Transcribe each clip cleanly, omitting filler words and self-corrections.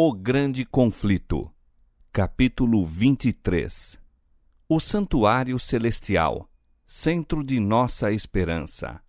O Grande Conflito. Capítulo 23. O Santuário Celestial, centro de nossa esperança.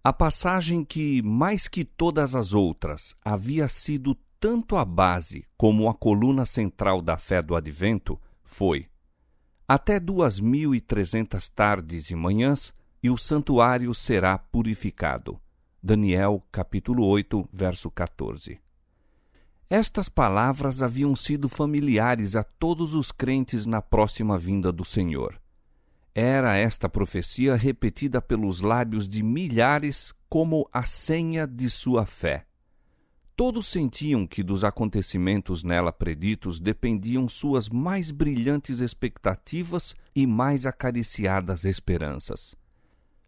A passagem que, mais que todas as outras, havia sido tanto a base como a coluna central da fé do Advento, foi: até 2.300 tardes e manhãs, e o santuário será purificado. Daniel, capítulo 8, verso 14. Estas palavras haviam sido familiares a todos os crentes na próxima vinda do Senhor. Era esta profecia repetida pelos lábios de milhares como a senha de sua fé. Todos sentiam que dos acontecimentos nela preditos dependiam suas mais brilhantes expectativas e mais acariciadas esperanças.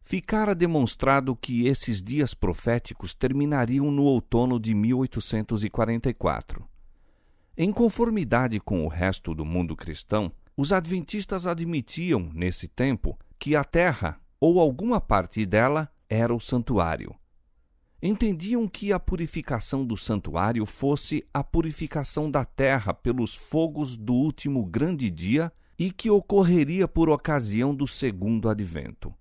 Ficara demonstrado que esses dias proféticos terminariam no outono de 1844. Em conformidade com o resto do mundo cristão, os adventistas admitiam, nesse tempo, que a terra, ou alguma parte dela, era o santuário. Entendiam que a purificação do santuário fosse a purificação da terra pelos fogos do último grande dia e que ocorreria por ocasião do segundo advento.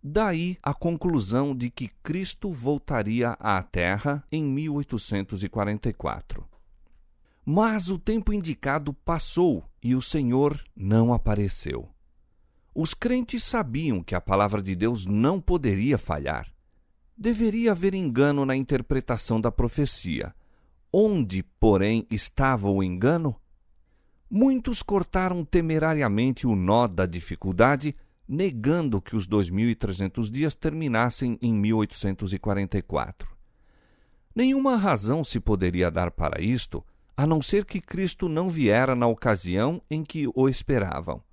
Daí a conclusão de que Cristo voltaria à Terra em 1844. Mas o tempo indicado passou e o Senhor não apareceu. Os crentes sabiam que a palavra de Deus não poderia falhar. Deveria haver engano na interpretação da profecia. Onde, porém, estava o engano? Muitos cortaram temerariamente o nó da dificuldade, negando que os 2.300 dias terminassem em 1844. Nenhuma razão se poderia dar para isto, a não ser que Cristo não viera na ocasião em que o esperavam.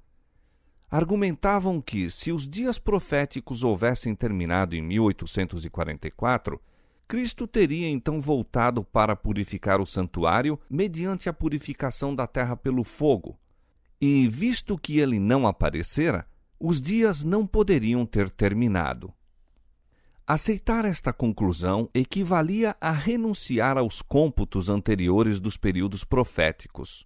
Argumentavam que, se os dias proféticos houvessem terminado em 1844, Cristo teria então voltado para purificar o santuário mediante a purificação da terra pelo fogo. E, visto que ele não aparecera, os dias não poderiam ter terminado. Aceitar esta conclusão equivalia a renunciar aos cômputos anteriores dos períodos proféticos.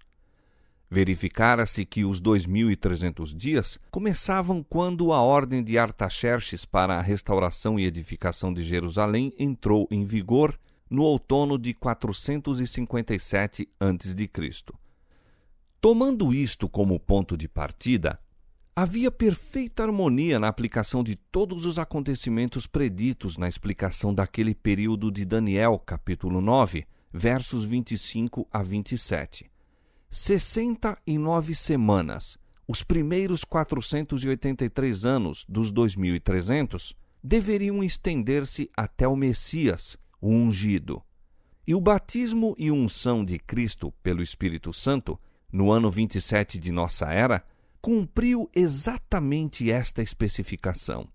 Verificara-se que os 2.300 dias começavam quando a ordem de Artaxerxes para a restauração e edificação de Jerusalém entrou em vigor no outono de 457 a.C. Tomando isto como ponto de partida, havia perfeita harmonia na aplicação de todos os acontecimentos preditos na explicação daquele período de Daniel, capítulo 9, versos 25 a 27. 69 semanas, os primeiros 483 anos dos 2.300, deveriam estender-se até o Messias, o ungido. E o batismo e unção de Cristo pelo Espírito Santo, no ano 27 de nossa era, cumpriu exatamente esta especificação.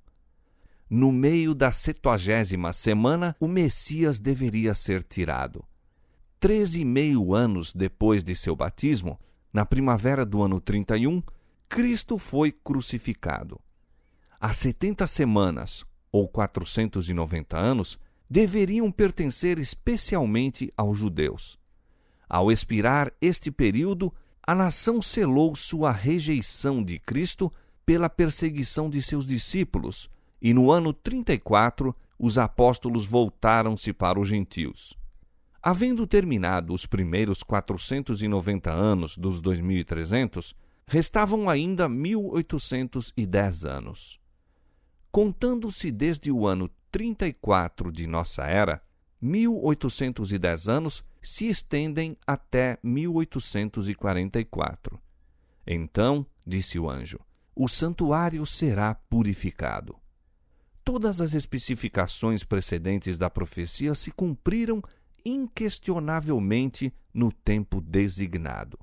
No meio da 70ª semana, o Messias deveria ser tirado. 13,5 anos depois de seu batismo, na primavera do ano 31, Cristo foi crucificado. As 70 semanas, ou 490 anos, deveriam pertencer especialmente aos judeus. Ao expirar este período, a nação selou sua rejeição de Cristo pela perseguição de seus discípulos, e no ano 34 os apóstolos voltaram-se para os gentios. Havendo terminado os primeiros 490 anos dos 2.300, restavam ainda 1.810 anos. Contando-se desde o ano 34 de nossa era, 1.810 anos se estendem até 1844. Então, disse o anjo, o santuário será purificado. Todas as especificações precedentes da profecia se cumpriram inquestionavelmente no tempo designado.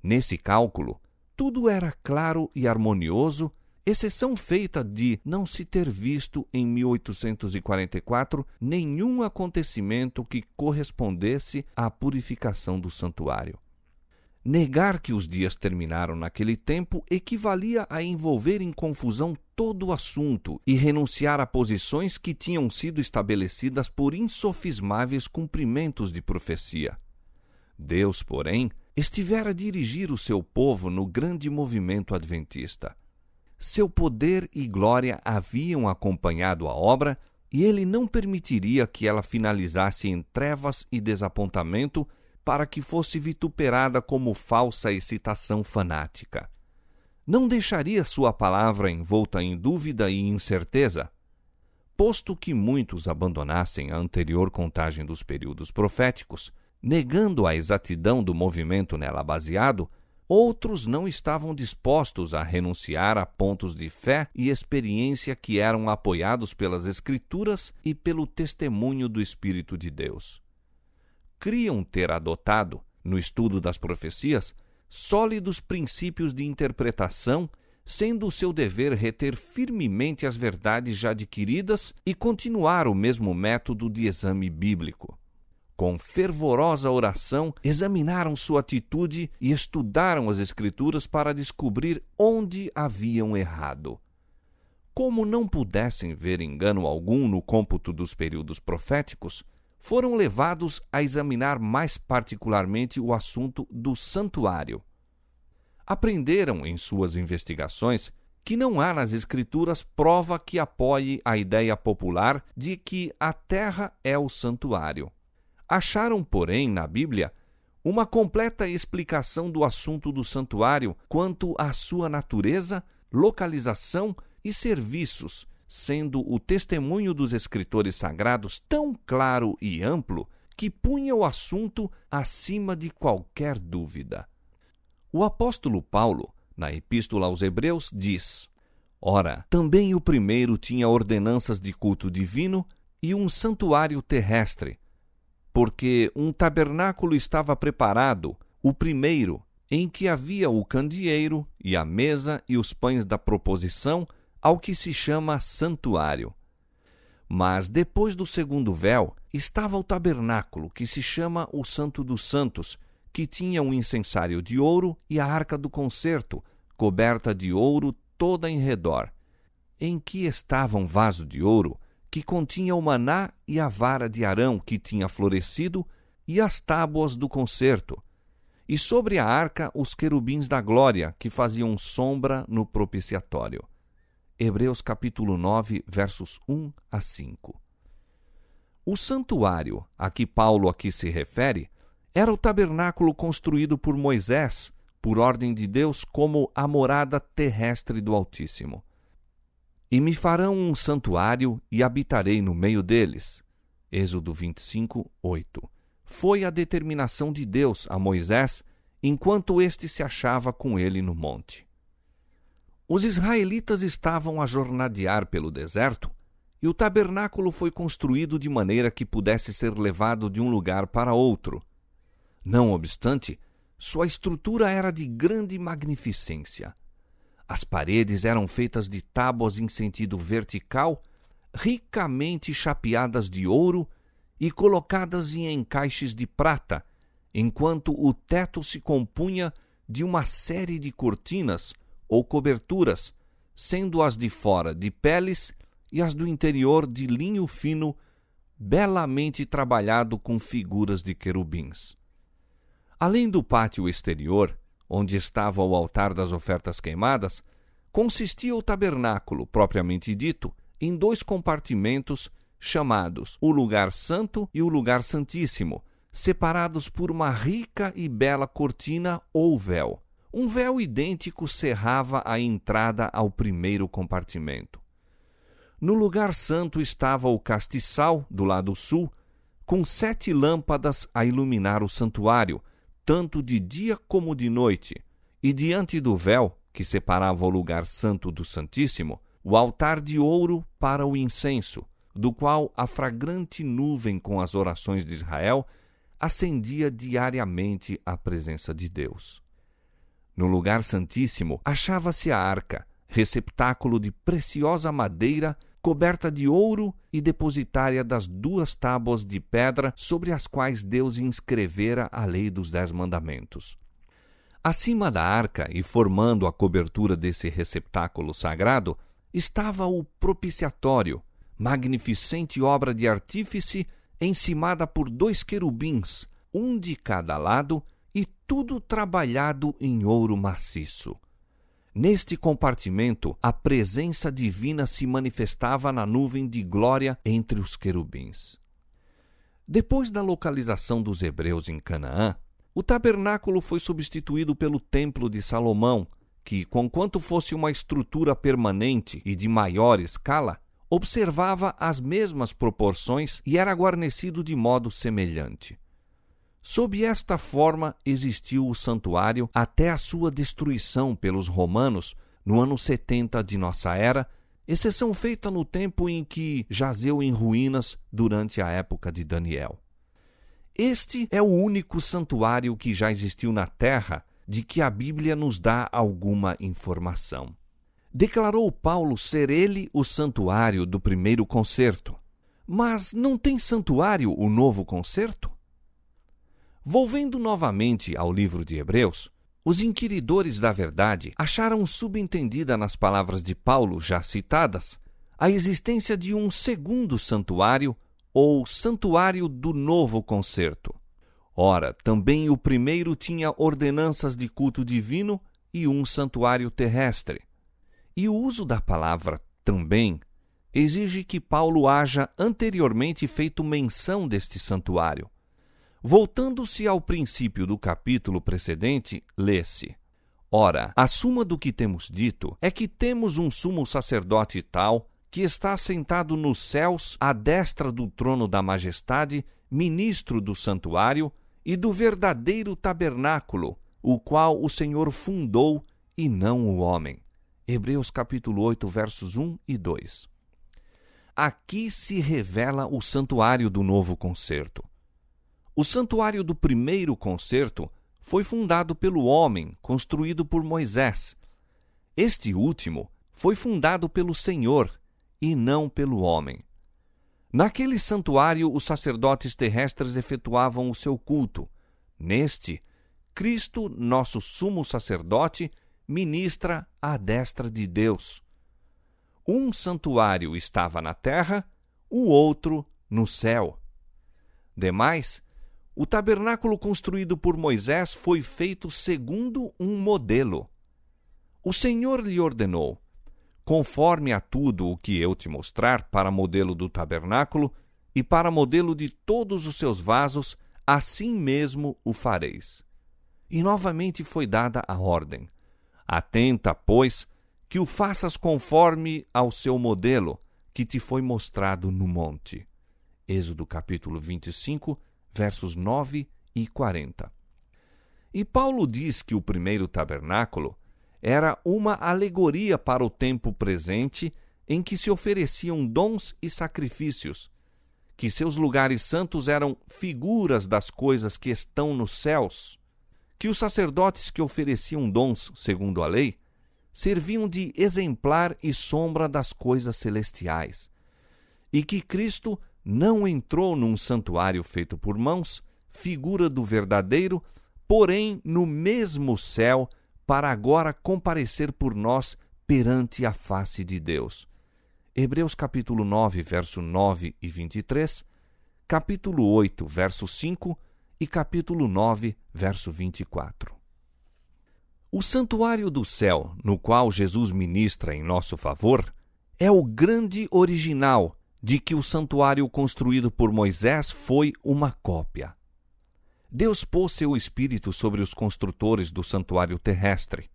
Nesse cálculo, tudo era claro e harmonioso, exceção feita de não se ter visto em 1844 nenhum acontecimento que correspondesse à purificação do santuário. Negar que os dias terminaram naquele tempo equivalia a envolver em confusão todo o assunto e renunciar a posições que tinham sido estabelecidas por insofismáveis cumprimentos de profecia. Deus, porém, estivera a dirigir o seu povo no grande movimento adventista. Seu poder e glória haviam acompanhado a obra e ele não permitiria que ela finalizasse em trevas e desapontamento para que fosse vituperada como falsa excitação fanática. Não deixaria sua palavra envolta em dúvida e incerteza. Posto que muitos abandonassem a anterior contagem dos períodos proféticos, negando a exatidão do movimento nela baseado, outros não estavam dispostos a renunciar a pontos de fé e experiência que eram apoiados pelas Escrituras e pelo testemunho do Espírito de Deus. Criam ter adotado, no estudo das profecias, sólidos princípios de interpretação, sendo o seu dever reter firmemente as verdades já adquiridas e continuar o mesmo método de exame bíblico. Com fervorosa oração, examinaram sua atitude e estudaram as Escrituras para descobrir onde haviam errado. Como não pudessem ver engano algum no cômputo dos períodos proféticos, foram levados a examinar mais particularmente o assunto do santuário. Aprenderam em suas investigações que não há nas Escrituras prova que apoie a ideia popular de que a terra é o santuário. Acharam, porém, na Bíblia, uma completa explicação do assunto do santuário quanto à sua natureza, localização e serviços, sendo o testemunho dos escritores sagrados tão claro e amplo que punha o assunto acima de qualquer dúvida. O apóstolo Paulo, na Epístola aos Hebreus, diz: Ora, também o primeiro tinha ordenanças de culto divino e um santuário terrestre, porque um tabernáculo estava preparado, o primeiro, em que havia o candeeiro e a mesa e os pães da proposição, ao que se chama santuário. Mas depois do segundo véu estava o tabernáculo, que se chama o Santo dos Santos, que tinha um incensário de ouro e a arca do concerto, coberta de ouro toda em redor, em que estava um vaso de ouro, que continha o maná e a vara de Arão que tinha florescido, e as tábuas do concerto, e sobre a arca os querubins da glória, que faziam sombra no propiciatório. Hebreus capítulo 9, versos 1 a 5. O santuário a que Paulo aqui se refere era o tabernáculo construído por Moisés, por ordem de Deus, como a morada terrestre do Altíssimo. E me farão um santuário e habitarei no meio deles. Êxodo 25, 8. Foi a determinação de Deus a Moisés, enquanto este se achava com ele no monte. Os israelitas estavam a jornadear pelo deserto, e o tabernáculo foi construído de maneira que pudesse ser levado de um lugar para outro. Não obstante, sua estrutura era de grande magnificência. As paredes eram feitas de tábuas em sentido vertical, ricamente chapeadas de ouro e colocadas em encaixes de prata, enquanto o teto se compunha de uma série de cortinas ou coberturas, sendo as de fora de peles e as do interior de linho fino, belamente trabalhado com figuras de querubins. Além do pátio exterior, onde estava o altar das ofertas queimadas, consistia o tabernáculo, propriamente dito, em 2 compartimentos chamados o Lugar Santo e o Lugar Santíssimo, separados por uma rica e bela cortina ou véu. Um véu idêntico cerrava a entrada ao primeiro compartimento. No Lugar Santo estava o castiçal, do lado sul, com 7 lâmpadas a iluminar o santuário, tanto de dia como de noite, e diante do véu, que separava o lugar santo do Santíssimo, o altar de ouro para o incenso, do qual a fragrante nuvem com as orações de Israel ascendia diariamente à presença de Deus. No lugar santíssimo achava-se a arca, receptáculo de preciosa madeira, coberta de ouro e depositária das 2 tábuas de pedra sobre as quais Deus inscrevera a lei dos 10 mandamentos. Acima da arca e formando a cobertura desse receptáculo sagrado, estava o propiciatório, magnificente obra de artífice encimada por 2 querubins, um de cada lado, e tudo trabalhado em ouro maciço. Neste compartimento, a presença divina se manifestava na nuvem de glória entre os querubins. Depois da localização dos hebreus em Canaã, o tabernáculo foi substituído pelo Templo de Salomão, que, conquanto fosse uma estrutura permanente e de maior escala, observava as mesmas proporções e era guarnecido de modo semelhante. Sob esta forma existiu o santuário até a sua destruição pelos romanos no ano 70 de nossa era, exceção feita no tempo em que jazeu em ruínas durante a época de Daniel. Este é o único santuário que já existiu na terra de que a Bíblia nos dá alguma informação. Declarou Paulo ser ele o santuário do primeiro concerto. Mas não tem santuário o novo concerto? Volvendo novamente ao livro de Hebreus, os inquiridores da verdade acharam subentendida nas palavras de Paulo já citadas a existência de um segundo santuário ou santuário do novo concerto. Ora, também o primeiro tinha ordenanças de culto divino e um santuário terrestre. E o uso da palavra também exige que Paulo haja anteriormente feito menção deste santuário. Voltando-se ao princípio do capítulo precedente, lê-se: Ora, a suma do que temos dito é que temos um sumo sacerdote tal, que está sentado nos céus à destra do trono da majestade, ministro do santuário e do verdadeiro tabernáculo, o qual o Senhor fundou e não o homem. Hebreus capítulo 8, versos 1 e 2. Aqui se revela o santuário do novo concerto. O santuário do primeiro concerto foi fundado pelo homem, construído por Moisés. Este último foi fundado pelo Senhor e não pelo homem. Naquele santuário, os sacerdotes terrestres efetuavam o seu culto. Neste, Cristo, nosso sumo sacerdote, ministra à destra de Deus. Um santuário estava na terra, o outro no céu. Demais, o tabernáculo construído por Moisés foi feito segundo um modelo. O Senhor lhe ordenou: conforme a tudo o que eu te mostrar para modelo do tabernáculo e para modelo de todos os seus vasos, assim mesmo o fareis. E novamente foi dada a ordem: atenta, pois, que o faças conforme ao seu modelo, que te foi mostrado no monte. Êxodo capítulo 25, versos 9 e 40. E Paulo diz que o primeiro tabernáculo era uma alegoria para o tempo presente em que se ofereciam dons e sacrifícios, que seus lugares santos eram figuras das coisas que estão nos céus, que os sacerdotes que ofereciam dons segundo a lei serviam de exemplar e sombra das coisas celestiais, e que Cristo não entrou num santuário feito por mãos, figura do verdadeiro, porém no mesmo céu, para agora comparecer por nós perante a face de Deus. Hebreus capítulo 9, verso 9 e 23, capítulo 8, verso 5 e capítulo 9, verso 24. O santuário do céu, no qual Jesus ministra em nosso favor, é o grande original de que o santuário construído por Moisés foi uma cópia. Deus pôs seu espírito sobre os construtores do santuário terrestre.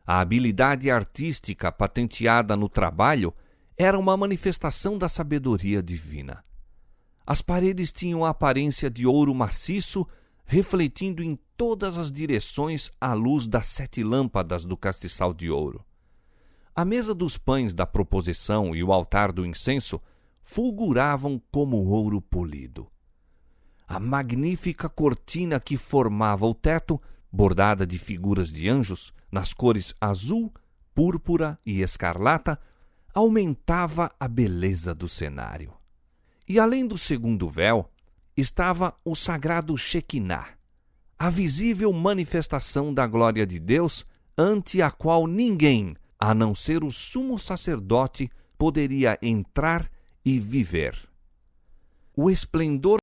A habilidade artística patenteada no trabalho era uma manifestação da sabedoria divina. As paredes tinham a aparência de ouro maciço, refletindo em todas as direções a luz das 7 lâmpadas do castiçal de ouro. A mesa dos pães da proposição e o altar do incenso fulguravam como ouro polido. A magnífica cortina que formava o teto, bordada de figuras de anjos, nas cores azul, púrpura e escarlata, aumentava a beleza do cenário. E além do segundo véu, estava o sagrado Shequiná, a visível manifestação da glória de Deus, ante a qual ninguém, a não ser o sumo sacerdote, poderia entrar e viver. O esplendor